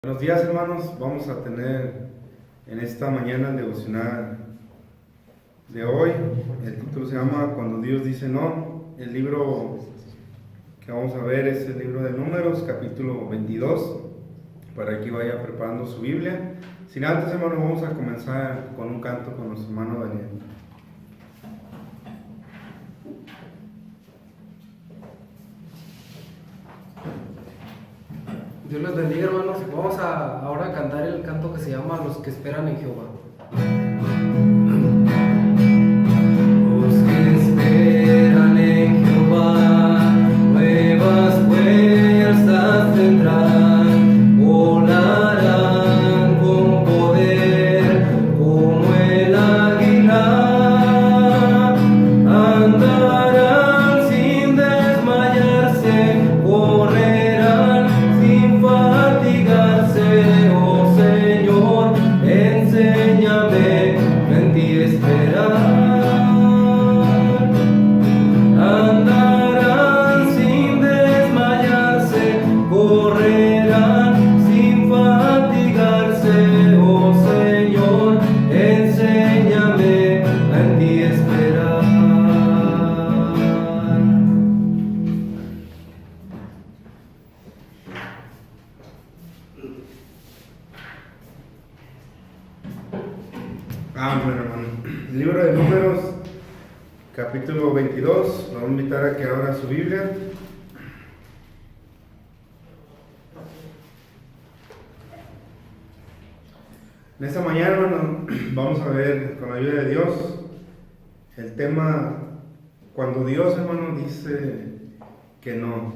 Buenos días, hermanos. Vamos a tener en esta mañana el devocional de hoy. El título se llama Cuando Dios dice no. El libro que vamos a ver es el libro de Números, capítulo 22, para que vaya preparando su Biblia. Sin antes, hermanos, vamos a comenzar con un canto con nuestro hermano Daniel. Dios les bendiga, hermanos. Vamos ahora a cantar el canto que se llama Los que esperan en Jehová. Los que esperan en Jehová, nuevas fuerzas tendrán, volarán con poder como el águila, andarán sin desmayarse, correrán sin fatigarse. Oh Señor, enséñame en ti esperar. Andarán sin desmayarse, correrán sin fatigarse. Oh Señor, enséñame en ti esperar. Bueno, hermano. El libro de Números, capítulo 22. Lo voy a invitar a que abra su Biblia. En esta mañana, hermano, vamos a ver con la ayuda de Dios el tema cuando Dios, hermano, dice que no.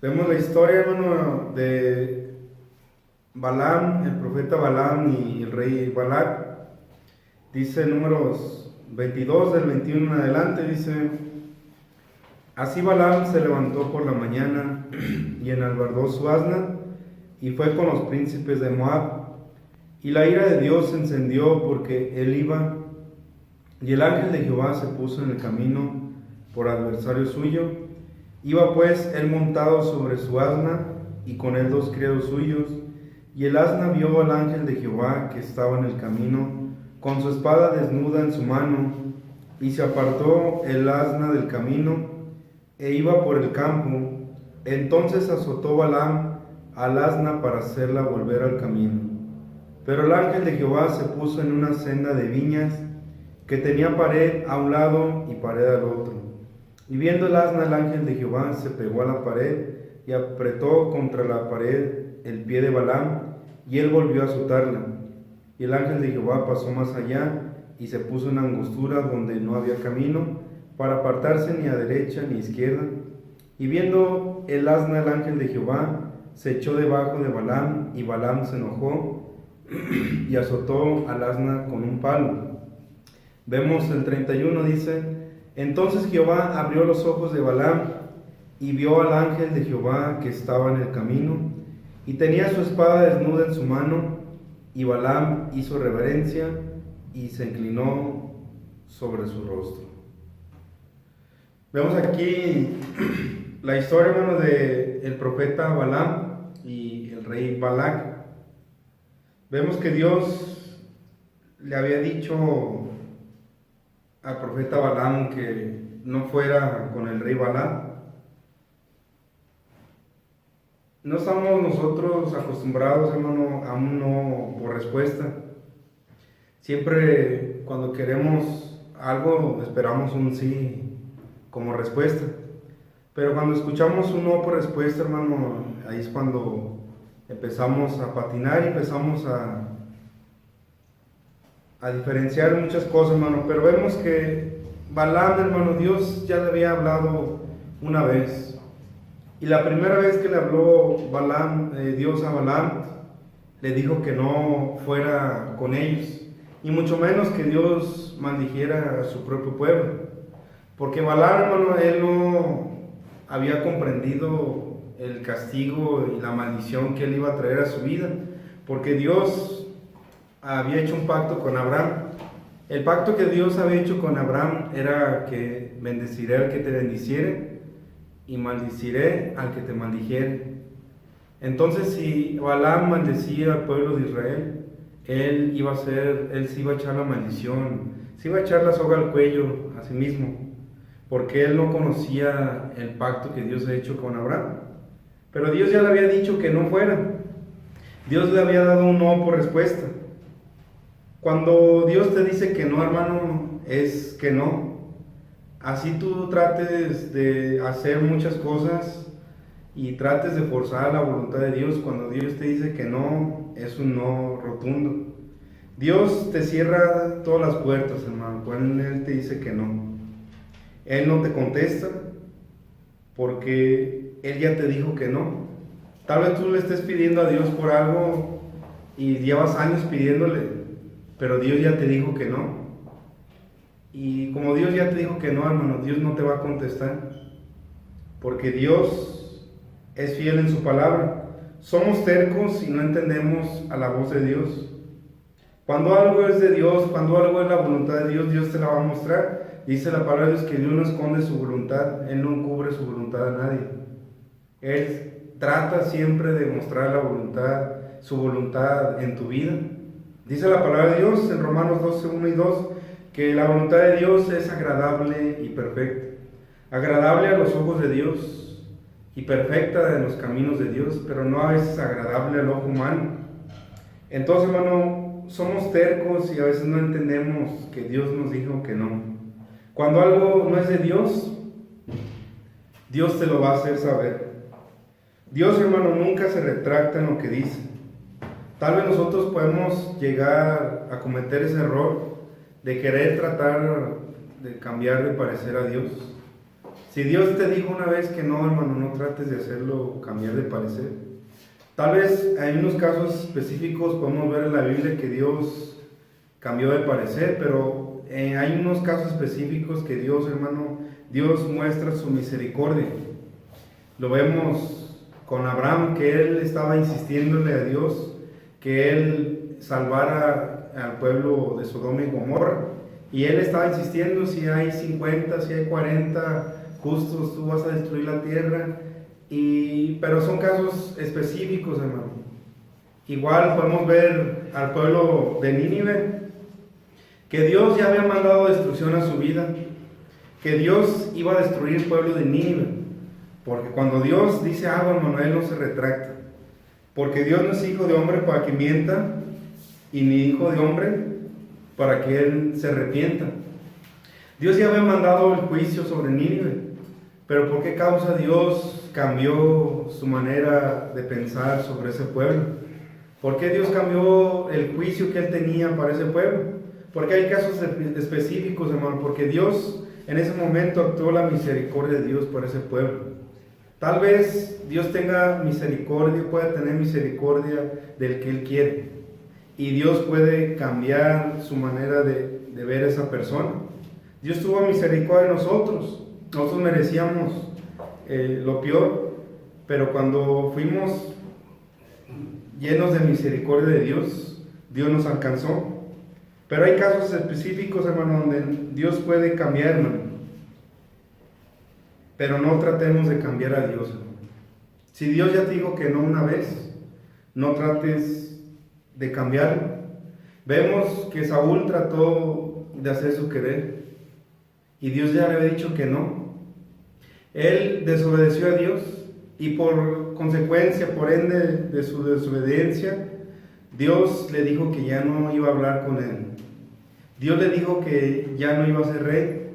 Vemos la historia, hermano, de Balaam, el profeta Balaam y el rey Balac. Dice Números 22 del 21 en adelante, dice: Así Balaam se levantó por la mañana y enalbardó su asna y fue con los príncipes de Moab, y la ira de Dios se encendió porque él iba, y el ángel de Jehová se puso en el camino por adversario suyo. Iba pues él montado sobre su asna y con él dos criados suyos, y el asna vio al ángel de Jehová que estaba en el camino con su espada desnuda en su mano, y se apartó el asna del camino e iba por el campo. Entonces azotó Balaam al asna para hacerla volver al camino. Pero el ángel de Jehová se puso en una senda de viñas que tenía pared a un lado y pared al otro. Y viendo el asna, el ángel de Jehová se pegó a la pared y apretó contra la pared el pie de Balaam, y él volvió a azotarla. Y el ángel de Jehová pasó más allá y se puso en angostura donde no había camino para apartarse ni a derecha ni a izquierda. Y viendo el asna, el ángel de Jehová se echó debajo de Balaam, y Balaam se enojó y azotó al asna con un palo. Vemos el 31, dice: Entonces Jehová abrió los ojos de Balaam y vio al ángel de Jehová que estaba en el camino, y tenía su espada desnuda en su mano, y Balaam hizo reverencia y se inclinó sobre su rostro. Vemos aquí la historia, hermano, de el profeta Balaam y el rey Balac. Vemos que Dios le había dicho al profeta Balaam que no fuera con el rey Balac. No estamos nosotros acostumbrados, hermano, a un no por respuesta. Siempre cuando queremos algo esperamos un sí como respuesta. Pero cuando escuchamos un no por respuesta, hermano, ahí es cuando empezamos a patinar y empezamos a diferenciar muchas cosas, hermano. Pero vemos que Balaam, hermano, Dios ya le había hablado una vez. Y la primera vez que le habló Dios a Balaam, le dijo que no fuera con ellos, y mucho menos que Dios maldijera a su propio pueblo. Porque Balaam, hermano, él no había comprendido el castigo y la maldición que él iba a traer a su vida, porque Dios había hecho un pacto con Abraham. El pacto que Dios había hecho con Abraham era que bendeciré al que te bendiciere y maldiciré al que te maldijere. Entonces, si Balaam maldecía al pueblo de Israel, él se iba a echar la maldición, se iba a echar la soga al cuello a sí mismo, porque él no conocía el pacto que Dios ha hecho con Abraham. Pero Dios ya le había dicho que no fuera. Dios le había dado un no por respuesta. Cuando Dios te dice que no, hermano, es que no. Así tú trates de hacer muchas cosas y trates de forzar la voluntad de Dios, cuando Dios te dice que no, es un no rotundo. Dios te cierra todas las puertas, hermano, cuando Él te dice que no. Él no te contesta porque Él ya te dijo que no. Tal vez tú le estés pidiendo a Dios por algo y llevas años pidiéndole, pero Dios ya te dijo que no. Y como Dios ya te dijo que no, hermano, Dios no te va a contestar, porque Dios es fiel en su palabra. Somos tercos y no entendemos a la voz de Dios. Cuando algo es de Dios, cuando algo es la voluntad de Dios, Dios te la va a mostrar. Dice la palabra de Dios que Dios no esconde su voluntad, Él no encubre su voluntad a nadie. Él trata siempre de mostrar la voluntad, su voluntad en tu vida. Dice la palabra de Dios en Romanos 12, 1 y 2, que la voluntad de Dios es agradable y perfecta. Agradable a los ojos de Dios y perfecta en los caminos de Dios, pero no a veces agradable al ojo humano. Entonces, hermano, somos tercos y a veces no entendemos que Dios nos dijo que no. Cuando algo no es de Dios, Dios te lo va a hacer saber. Dios, hermano, nunca se retracta en lo que dice. Tal vez nosotros podemos llegar a cometer ese error de querer tratar de cambiar de parecer a Dios. Si Dios te dijo una vez que no, hermano, no trates de hacerlo cambiar de parecer. Tal vez hay unos casos específicos, podemos ver en la Biblia que Dios cambió de parecer, pero hay unos casos específicos que Dios, hermano, Dios muestra su misericordia. Lo vemos con Abraham, que él estaba insistiéndole a Dios que él salvara al pueblo de Sodoma y Gomorra, y él estaba insistiendo: si hay 50, si hay 40 justos, tú vas a destruir la tierra. Pero son casos específicos, hermano. Igual podemos ver al pueblo de Nínive, que Dios ya había mandado destrucción a su vida, que Dios iba a destruir el pueblo de Nínive, porque cuando Dios dice algo, hermano, Él no se retracta, porque Dios no es hijo de hombre para que mienta, y ni hijo de hombre para que Él se arrepienta. Dios ya había mandado el juicio sobre Nínive, pero ¿por qué causa Dios cambió su manera de pensar sobre ese pueblo? ¿Por qué Dios cambió el juicio que Él tenía para ese pueblo? Porque hay casos específicos, hermano, porque Dios en ese momento actuó la misericordia de Dios por ese pueblo. Tal vez Dios tenga misericordia, pueda tener misericordia del que Él quiere, y Dios puede cambiar su manera de ver a esa persona. Dios tuvo misericordia de nosotros. Nosotros merecíamos lo peor, pero cuando fuimos llenos de misericordia de Dios, Dios nos alcanzó. Pero hay casos específicos, hermano, donde Dios puede cambiar, hermano. Pero no tratemos de cambiar a Dios, hermano. Si Dios ya te dijo que no una vez, no trates de cambiarlo. Vemos que Saúl trató de hacer su querer y Dios ya le había dicho que no. Él desobedeció a Dios y por consecuencia, por ende de su desobediencia, Dios le dijo que ya no iba a hablar con él. Dios le dijo que ya no iba a ser rey,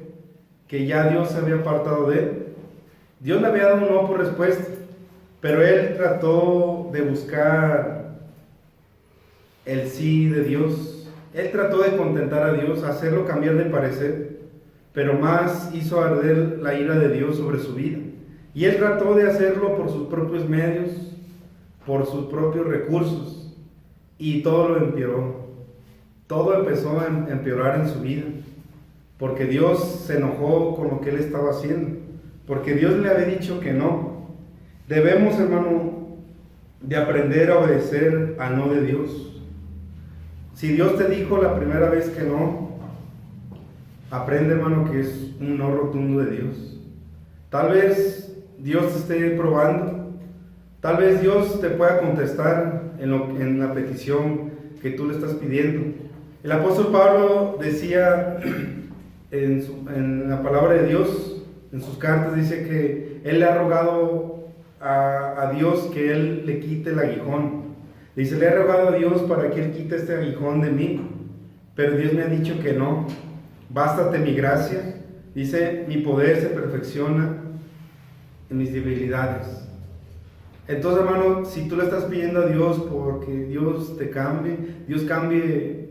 que ya Dios se había apartado de él. Dios le había dado un no por respuesta, pero él trató de buscar el sí de Dios. Él trató de contentar a Dios, hacerlo cambiar de parecer, pero más hizo arder la ira de Dios sobre su vida. Y él trató de hacerlo por sus propios medios, por sus propios recursos, y todo lo empeoró. Todo empezó a empeorar en su vida, porque Dios se enojó con lo que él estaba haciendo, porque Dios le había dicho que no. Debemos, hermano, de aprender a obedecer al no de Dios. Si Dios te dijo la primera vez que no, aprende, hermano, que es un no rotundo de Dios. Tal vez Dios te esté probando Tal vez Dios te pueda contestar en la petición que tú le estás pidiendo. El apóstol Pablo decía en la palabra de Dios, en sus cartas, dice que él le ha rogado a Dios que él le quite el aguijón. Dice, le he rogado a Dios para que él quite este aguijón de mí, pero Dios me ha dicho que no. Bástate mi gracia. Dice, mi poder se perfecciona en mis debilidades. Entonces, hermano, si tú le estás pidiendo a Dios porque Dios te cambie, Dios cambie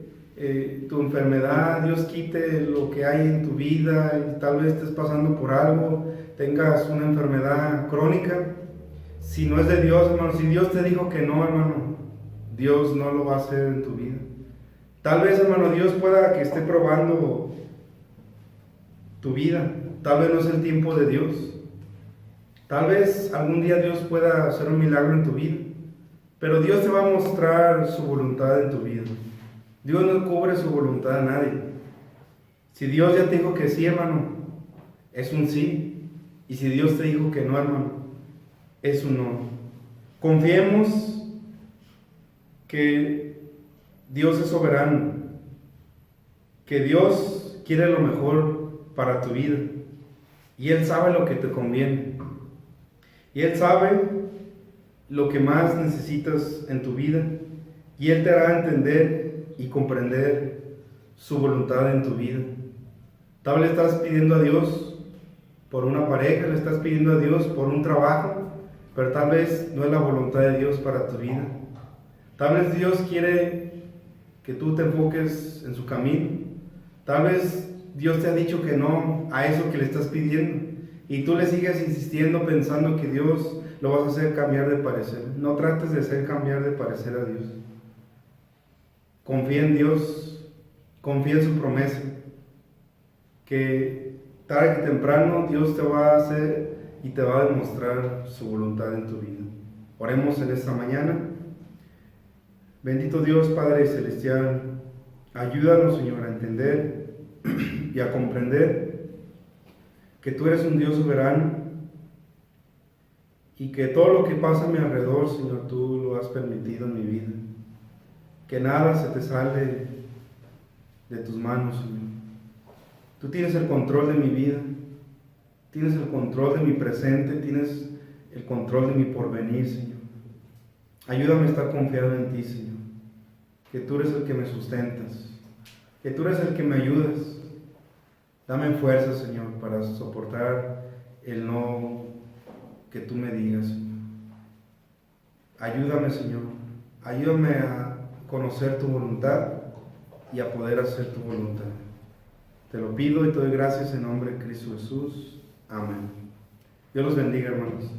tu enfermedad, Dios quite lo que hay en tu vida y tal vez estés pasando por algo, tengas una enfermedad crónica, si no es de Dios, hermano, si Dios te dijo que no, hermano, Dios no lo va a hacer en tu vida. Tal vez, hermano, Dios pueda que esté probando tu vida, tal vez no es el tiempo de Dios. Tal vez algún día Dios pueda hacer un milagro en tu vida, pero Dios te va a mostrar su voluntad en tu vida. Dios no cubre su voluntad a nadie. Si Dios ya te dijo que sí, hermano, es un sí. Y si Dios te dijo que no, hermano, es un no. Confiemos que Dios es soberano, que Dios quiere lo mejor para tu vida y Él sabe lo que te conviene. Y Él sabe lo que más necesitas en tu vida y Él te hará entender y comprender su voluntad en tu vida. Tal vez le estás pidiendo a Dios por una pareja, le estás pidiendo a Dios por un trabajo, pero tal vez no es la voluntad de Dios para tu vida. Tal vez Dios quiere que tú te enfoques en su camino. Tal vez Dios te ha dicho que no a eso que le estás pidiendo. Y tú le sigues insistiendo pensando que Dios lo vas a hacer cambiar de parecer. No trates de hacer cambiar de parecer a Dios. Confía en Dios, confía en su promesa, que tarde que temprano Dios te va a hacer y te va a demostrar su voluntad en tu vida. Oremos en esta mañana. Bendito Dios, Padre Celestial, ayúdanos, Señor, a entender y a comprender que tú eres un Dios soberano y que todo lo que pasa a mi alrededor, Señor, tú lo has permitido en mi vida. Que nada se te sale de tus manos, Señor. Tú tienes el control de mi vida, tienes el control de mi presente, tienes el control de mi porvenir, Señor. Ayúdame a estar confiado en ti, Señor. Que tú eres el que me sustentas, que tú eres el que me ayudas. Dame fuerza, Señor, para soportar el no que tú me digas, Señor. Ayúdame, Señor. Ayúdame a conocer tu voluntad y a poder hacer tu voluntad. Te lo pido y te doy gracias en nombre de Cristo Jesús. Amén. Dios los bendiga, hermanos.